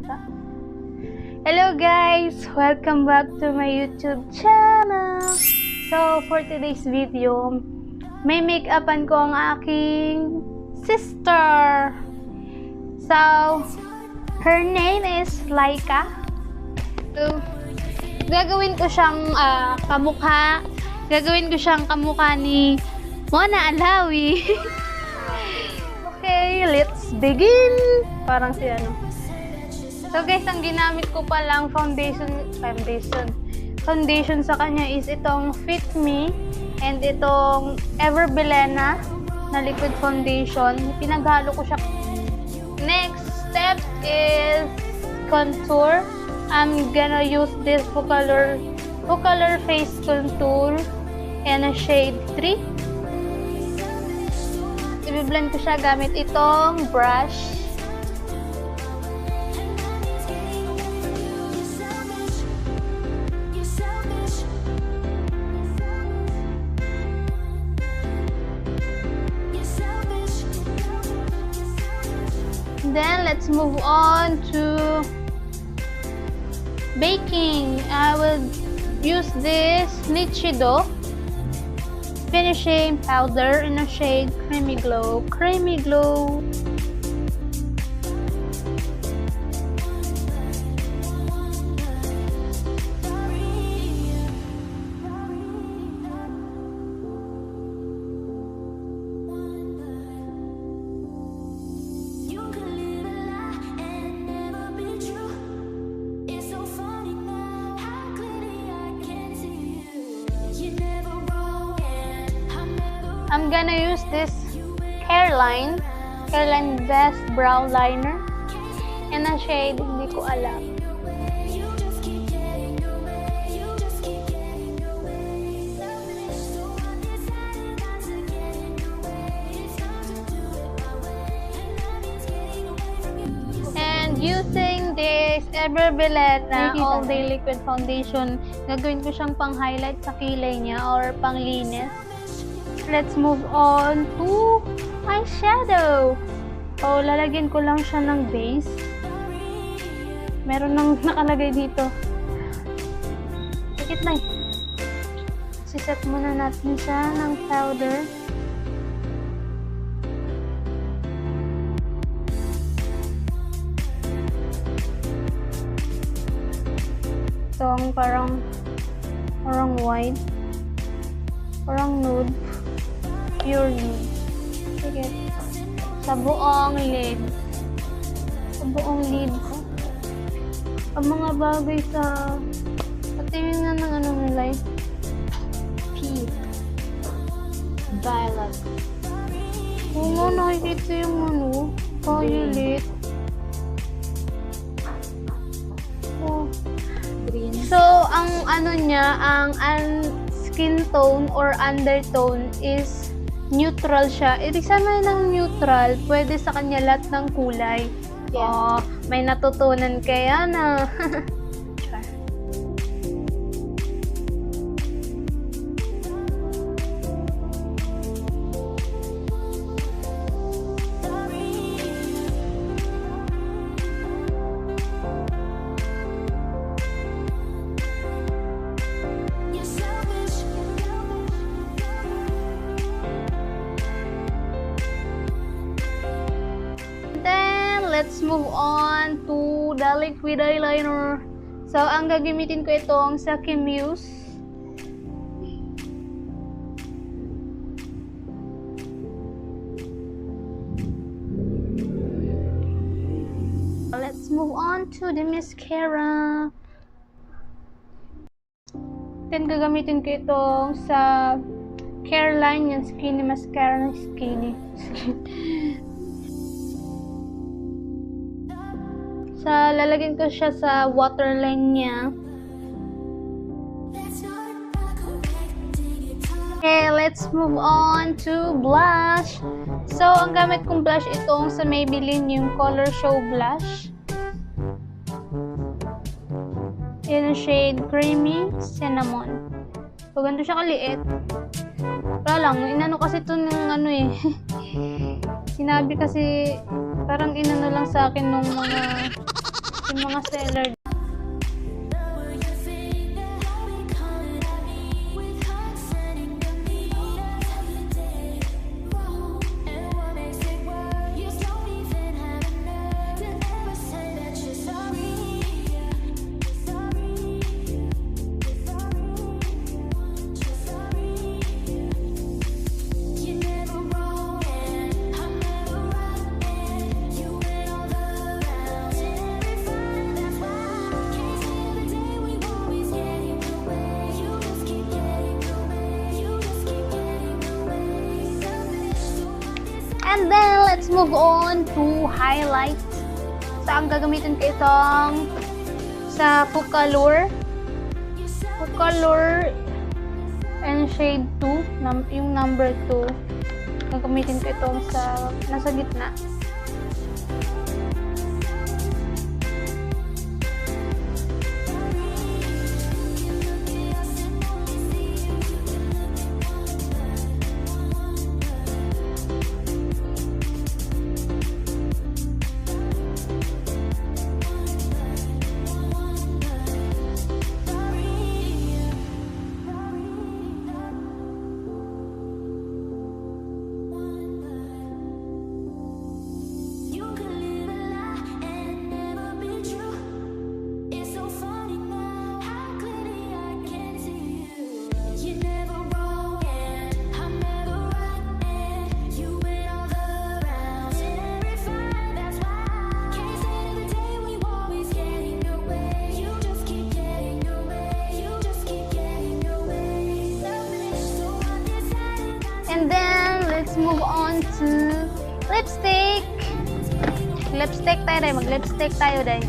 magsalita. Hello guys! Welcome back to my YouTube channel! So, for today's video, may make-upan ko ang aking sister. So, her name is Laika. So, gagawin ko siyang kamukha. Gagawin ko siyang kamukha ni MONA ALAWI. Okay, let's begin! Parang si ano. So guys, ang ginamit ko pa lang foundation sa kanya is itong Fit Me and itong Everbelena na liquid foundation. Pinaghalo ko siya. Next step is contour. I'm gonna use this Full Color Face Contour in a shade 3. I-blend ko siya gamit itong brush. Then let's move on to baking. I will use this lite finishing powder in a shade Creamy Glow. I'm gonna use this Careline Best Brow Liner in a shade, hindi ko alam. And using this Everbelena All Day Liquid Foundation, gagawin ko siyang pang-highlight sa kilay niya or pang-linis. Let's move on to eyeshadow. So, lalagyan ko lang siya ng base. Meron nang nakalagay dito. Tikit na eh. Siset muna natin siya ng powder. Ito ang parang white. Parang nude. Pure nude. Sige. Sa buong lid. Ko. Ang mga bagay sa patingin na ng ano nila. Pink. Violet. Oo nga, nakikita yung ano. Violet. Oh. Green. So, ang ano niya, ang skin tone or undertone is neutral siya. Ibig sabihin ng neutral, pwede sa kanya lahat ng kulay. Yeah. Oh, may natutunan kaya na. Let's move on to the liquid eyeliner. So, ang gagamitin ko itong sa Muse. Let's move on to the mascara. Then, gagamitin ko itong sa Careline, yung skinny mascara ng skinny. Lalagyan ko siya sa waterline niya. Okay, let's move on to blush. So, ang gamit kong blush itong sa Maybelline, yung Color Show Blush. In a shade Creamy Cinnamon. So, ganito siya kaliit. Wala lang, inano kasi ito ng ano eh. Sinabi kasi, parang inano lang sa akin nung mga concealer. And then, let's move on to highlight. So, ang gagamitin ko itong sa Pukalure and shade 2, yung number 2. Gagamitin ko itong sa nasa gitna. And then, let's move on to lipstick. Lipstick tayo dahil. Mag-lipstick tayo dahil.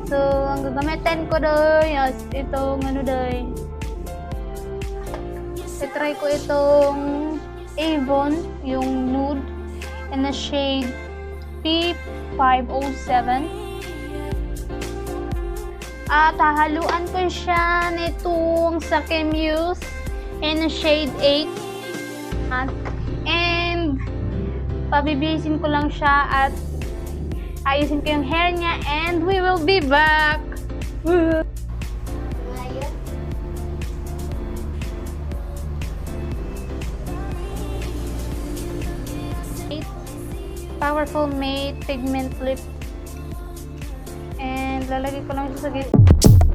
So, ang gagamitin ko dahil, itong ano dahil. I-try ko itong Avon, yung nude, in the shade P507. At hahaluan ko siya nitong sa Muse in the shade 8. And pabibisin ko lang siya at ayusin ko yung hair niya and we will be back. Powerful Matte Pigment Lip, and lalagay ko lang siya sa gitna.